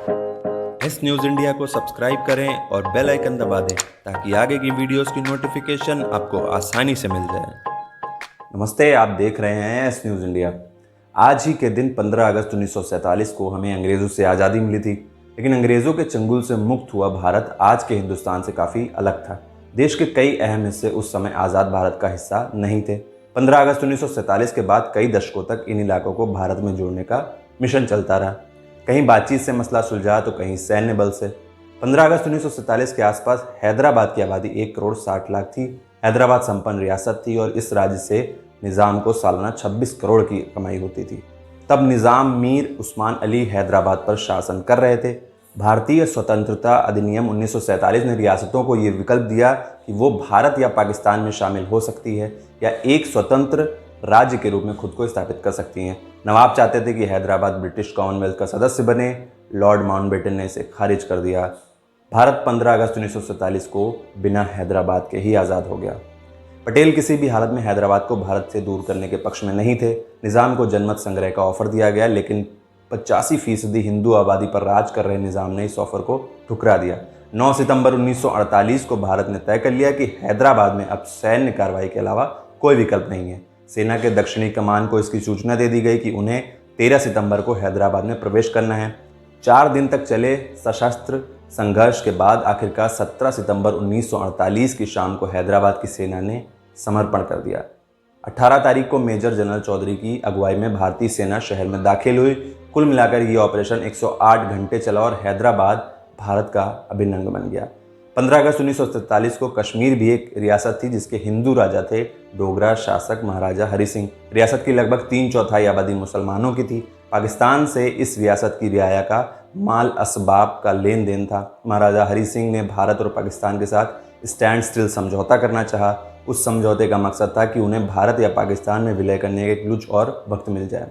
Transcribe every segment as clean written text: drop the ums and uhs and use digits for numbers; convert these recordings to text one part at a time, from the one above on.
S news India को subscribe करें और बेल आइकन दबा दें ताकि आगे की वीडियोस की नोटिफिकेशन आपको आसानी से मिल जाए। नमस्ते, आप देख रहे हैं एस न्यूज़ इंडिया। आज ही के दिन 15 अगस्त 1947 को हमें अंग्रेज़ों से आज़ादी मिली थी। लेकिन अंग्रेज़ों के चंगुल से मुक्त हुआ भारत आज के हिंदुस्तान से काफ़ी अलग था। देश के कई अहम हिस्से उस समय आज़ाद भारत का हिस्सा नहीं थे। 15 अगस्त 1947 के बाद कई दशकों तक इन इलाकों को भारत में जोड़ने का मिशन चलता रहा। कहीं बातचीत से मसला सुलझा तो कहीं सैन्य बल से। 15 अगस्त 1947 के आसपास हैदराबाद की आबादी 1 करोड़ 60 लाख थी। हैदराबाद संपन्न रियासत थी और इस राज्य से निज़ाम को सालाना 26 करोड़ की कमाई होती थी। तब निज़ाम मीर उस्मान अली हैदराबाद पर शासन कर रहे थे। भारतीय स्वतंत्रता अधिनियम 1947 ने रियासतों को ये विकल्प दिया कि वो भारत या पाकिस्तान में शामिल हो सकती है या एक स्वतंत्र राज्य के रूप में खुद को स्थापित कर सकती हैं। नवाब चाहते थे कि हैदराबाद ब्रिटिश कॉमनवेल्थ का सदस्य बने। लॉर्ड माउंटबेटन ने इसे खारिज कर दिया। भारत 15 अगस्त 1947 को बिना हैदराबाद के ही आज़ाद हो गया। पटेल किसी भी हालत में हैदराबाद को भारत से दूर करने के पक्ष में नहीं थे। निज़ाम को जनमत संग्रह का ऑफर दिया गया, लेकिन 85% हिंदू आबादी पर राज कर रहे निज़ाम ने इस ऑफर को ठुकरा दिया। 9 सितंबर 1948 को भारत ने तय कर लिया कि हैदराबाद में अब सैन्य कार्रवाई के अलावा कोई विकल्प नहीं है। सेना के दक्षिणी कमान को इसकी सूचना दे दी गई कि उन्हें 13 सितंबर को हैदराबाद में प्रवेश करना है। 4 दिन तक चले सशस्त्र संघर्ष के बाद आखिरकार 17 सितंबर 1948 की शाम को हैदराबाद की सेना ने समर्पण कर दिया। 18 तारीख को मेजर जनरल चौधरी की अगुवाई में भारतीय सेना शहर में दाखिल हुई। कुल मिलाकर ये ऑपरेशन 108 घंटे चला और हैदराबाद भारत का अभिन्न अंग बन गया। 15 अगस्त 1947 को कश्मीर भी एक रियासत थी जिसके हिंदू राजा थे डोगरा शासक महाराजा हरि सिंह। रियासत की लगभग 3/4 आबादी मुसलमानों की थी। पाकिस्तान से इस रियासत की रियाया का माल असबाब का लेन देन था। महाराजा हरि सिंह ने भारत और पाकिस्तान के साथ स्टैंड स्टिल समझौता करना चाहा। उस समझौते का मकसद था कि उन्हें भारत या पाकिस्तान में विलय करने के कुछ और वक्त मिल जाए।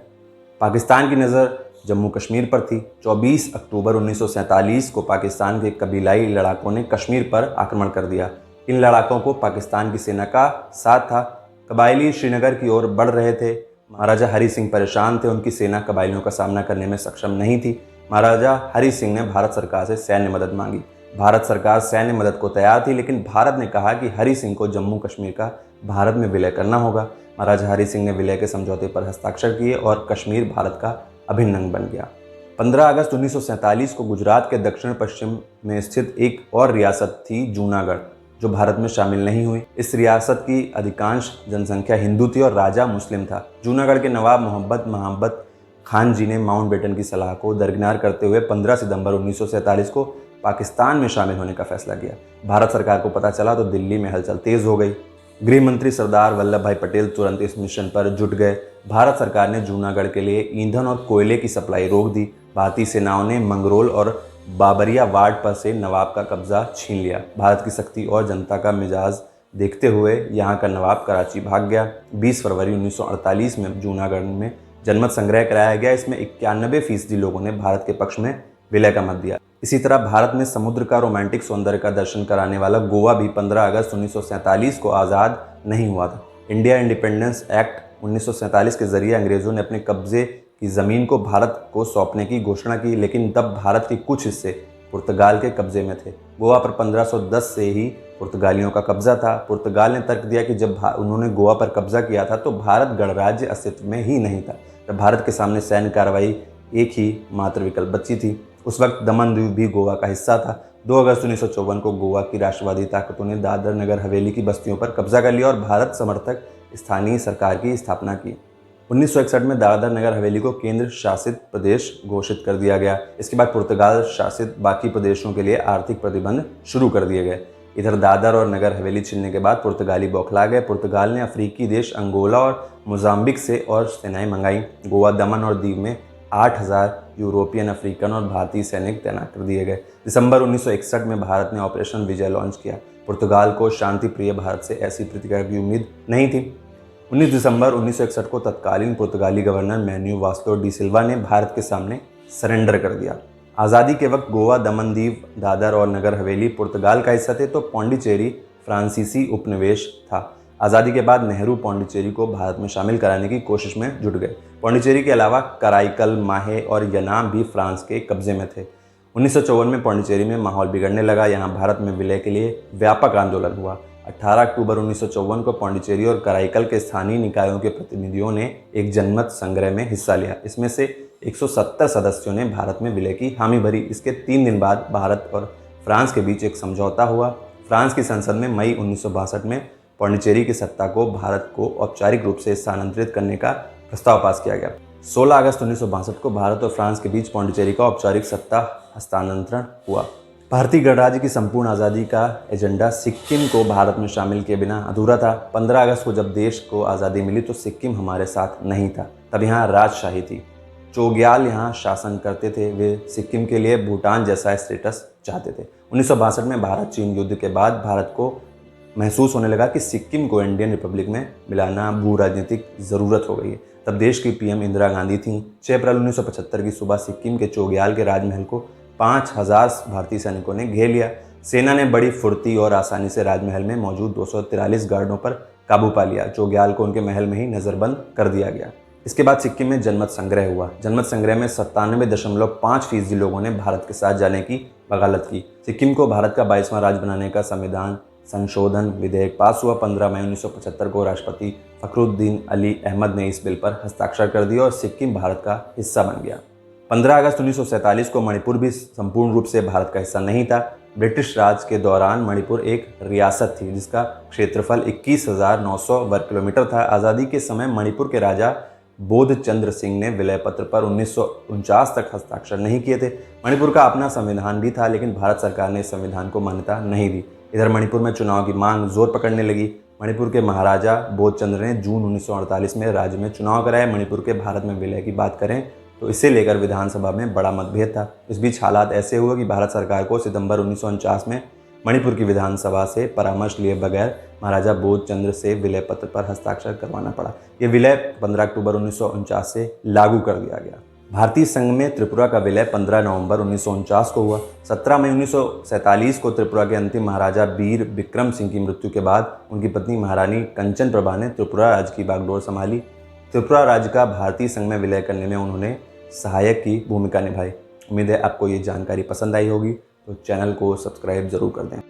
पाकिस्तान की नज़र जम्मू कश्मीर पर थी। 24 अक्टूबर 1947 को पाकिस्तान के कबीलाई लड़ाकों ने कश्मीर पर आक्रमण कर दिया। इन लड़ाकों को पाकिस्तान की सेना का साथ था। कबायली श्रीनगर की ओर बढ़ रहे थे। महाराजा हरि सिंह परेशान थे। उनकी सेना कबायलियों का सामना करने में सक्षम नहीं थी। महाराजा हरि सिंह ने भारत सरकार से सैन्य मदद मांगी। भारत सरकार सैन्य मदद को तैयार थी, लेकिन भारत ने कहा कि हरि सिंह को जम्मू कश्मीर का भारत में विलय करना होगा। महाराजा हरि सिंह ने विलय के समझौते पर हस्ताक्षर किए और कश्मीर भारत का अभिन्न अंग बन गया। 15 अगस्त 1947 को गुजरात के दक्षिण पश्चिम में स्थित एक और रियासत थी जूनागढ़, जो भारत में शामिल नहीं हुई। इस रियासत की अधिकांश जनसंख्या हिंदू थी और राजा मुस्लिम था। जूनागढ़ के नवाब मोहम्मद खान जी ने माउंटबेटन की सलाह को दरकिनार करते हुए 15 सितंबर 1947 को पाकिस्तान में शामिल होने का फैसला किया। भारत सरकार को पता चला तो दिल्ली में हलचल तेज हो गई। गृह मंत्री सरदार वल्लभ भाई पटेल तुरंत इस मिशन पर जुट गए। भारत सरकार ने जूनागढ़ के लिए ईंधन और कोयले की सप्लाई रोक दी। भारतीय सेनाओं ने मंगरोल और बाबरिया वार्ड पर से नवाब का कब्जा छीन लिया। भारत की सख्ती और जनता का मिजाज देखते हुए यहाँ का नवाब कराची भाग गया। 20 फरवरी 1948 में जूनागढ़ में जनमत संग्रह कराया गया। इसमें 91% लोगों ने भारत के पक्ष में विलय का मत दिया। इसी तरह भारत में समुद्र का रोमांटिक सौंदर्य का दर्शन कराने वाला गोवा भी 15 अगस्त 1947 को आज़ाद नहीं हुआ था। इंडिया इंडिपेंडेंस एक्ट 1947 के जरिए अंग्रेज़ों ने अपने कब्जे की ज़मीन को भारत को सौंपने की घोषणा की, लेकिन तब भारत के कुछ हिस्से पुर्तगाल के कब्जे में थे। गोवा पर 1510 से ही पुर्तगालियों का कब्जा था। पुर्तगाल ने तर्क दिया कि जब उन्होंने गोवा पर कब्जा किया था तो भारत गणराज्य अस्तित्व में ही नहीं था। तब भारत के सामने सैन्य कार्रवाई एक ही मात्र विकल्प बची थी। उस वक्त दमन द्वीप भी गोवा का हिस्सा था। 2 अगस्त 1954 को गोवा की राष्ट्रवादी ताकतों ने दादर नगर हवेली की बस्तियों पर कब्जा कर लिया और भारत समर्थक स्थानीय सरकार की स्थापना की। 1961 में दादर नगर हवेली को केंद्र शासित प्रदेश घोषित कर दिया गया। इसके बाद पुर्तगाल शासित बाकी प्रदेशों के लिए आर्थिक प्रतिबंध शुरू कर दिए गए। इधर दादर और नगर हवेली छिनने के बाद पुर्तगाली बौखला गए। पुर्तगाल ने अफ्रीकी देश अंगोला और मोजाम्बिक से और सेनाएं मंगाई। गोवा, दमन और दीव में 8000 यूरोपियन, अफ्रीकन और भारतीय सैनिक तैनात कर दिए गए। दिसंबर 1961 में भारत ने ऑपरेशन विजय लॉन्च किया। पुर्तगाल को शांति प्रिय भारत से ऐसी प्रतिक्रिया की उम्मीद नहीं थी। 19 दिसंबर 1961 को तत्कालीन पुर्तगाली गवर्नर मैन्यू वास्को डी सिल्वा ने भारत के सामने सरेंडर कर दिया। आज़ादी के वक्त गोवा, दमन दीव, दादर और नगर हवेली पुर्तगाल का हिस्सा थे, तो पौंडीचेरी फ्रांसीसी उपनिवेश था। आज़ादी के बाद नेहरू पौंडीचेरी को भारत में शामिल कराने की कोशिश में जुट गए। पौंडीचेरी के अलावा कराईकल, माहे और यनाम भी फ्रांस के कब्जे में थे। 1954 में पौंडीचेरी में माहौल बिगड़ने लगा। यहाँ भारत में विलय के लिए व्यापक आंदोलन हुआ। 18 अक्टूबर 1954 को पौंडीचेरी और कराईकल के स्थानीय निकायों के प्रतिनिधियों ने एक जनमत संग्रह में हिस्सा लिया। इसमें से 170 सदस्यों ने भारत में विलय की हामी भरी। इसके 3 दिन बाद भारत और फ्रांस के बीच एक समझौता हुआ। फ्रांस की संसद में मई 1962 में पौंडीचेरी की सत्ता को भारत को औपचारिक रूप से स्थानांतरित करने का प्रस्ताव पास किया गया। 16 अगस्त 1962 को भारत और फ्रांस के बीच पौंडीचेरी का औपचारिक सत्ता हस्तांतरण हुआ। भारतीय गणराज्य की संपूर्ण आज़ादी का एजेंडा सिक्किम को भारत में शामिल किए बिना अधूरा था। 15 अगस्त को जब देश को आज़ादी मिली तो सिक्किम हमारे साथ नहीं था। तब यहाँ राजशाही थी। चोग्याल यहाँ शासन करते थे। वे सिक्किम के लिए भूटान जैसा स्टेटस चाहते थे। 1962 में भारत चीन युद्ध के बाद भारत को महसूस होने लगा कि सिक्किम को इंडियन रिपब्लिक में मिलाना भू राजनीतिक ज़रूरत हो गई है। तब देश की पीएम इंदिरा गांधी थीं। 6 अप्रैल 1975 की सुबह सिक्किम के चोग्याल के राजमहल को 5000 भारतीय सैनिकों ने घेर लिया। सेना ने बड़ी फुर्ती और आसानी से राजमहल में मौजूद 243 गार्डों पर काबू पा लिया। चोग्याल को उनके महल में ही नज़रबंद कर दिया गया। इसके बाद सिक्किम में जनमत संग्रह हुआ। जनमत संग्रह में 97.5% लोगों ने भारत के साथ जाने की वकालत की। सिक्किम को भारत का 22वां राज्य बनाने का संविधान संशोधन विधेयक पास हुआ। 15 मई 1975 को राष्ट्रपति फखरुद्दीन अली अहमद ने इस बिल पर हस्ताक्षर कर दिया और सिक्किम भारत का हिस्सा बन गया। 15 अगस्त 1947 को मणिपुर भी संपूर्ण रूप से भारत का हिस्सा नहीं था। ब्रिटिश राज के दौरान मणिपुर एक रियासत थी जिसका क्षेत्रफल 21,900 वर्ग किलोमीटर था। आज़ादी के समय मणिपुर के राजा बोधचंद्र सिंह ने विलय पत्र पर 1949 तक हस्ताक्षर नहीं किए थे। मणिपुर का अपना संविधान भी था लेकिन भारत सरकार ने इस संविधान को मान्यता नहीं दी। इधर मणिपुर में चुनाव की मांग जोर पकड़ने लगी। मणिपुर के महाराजा बोधचंद्र ने जून 1948 में राज्य में चुनाव कराए। मणिपुर के भारत में विलय की बात करें तो इसे लेकर विधानसभा में बड़ा मतभेद था। इस बीच हालात ऐसे हुए कि भारत सरकार को सितंबर 1949 में मणिपुर की विधानसभा से परामर्श लिए बगैर महाराजा बोधचंद्र से विलय पत्र पर हस्ताक्षर करवाना पड़ा। यह विलय 15 अक्टूबर 1949 से लागू कर दिया गया। भारतीय संघ में त्रिपुरा का विलय 15 नवंबर 1949 को हुआ। 17 मई 1947 को त्रिपुरा के अंतिम महाराजा वीर विक्रम सिंह की मृत्यु के बाद उनकी पत्नी महारानी कंचन प्रभा ने त्रिपुरा राज्य की बागडोर संभाली। त्रिपुरा राज्य का भारतीय संघ में विलय करने में उन्होंने सहायक की भूमिका निभाई। उम्मीद है आपको ये जानकारी पसंद आई होगी, तो चैनल को सब्सक्राइब जरूर कर दें।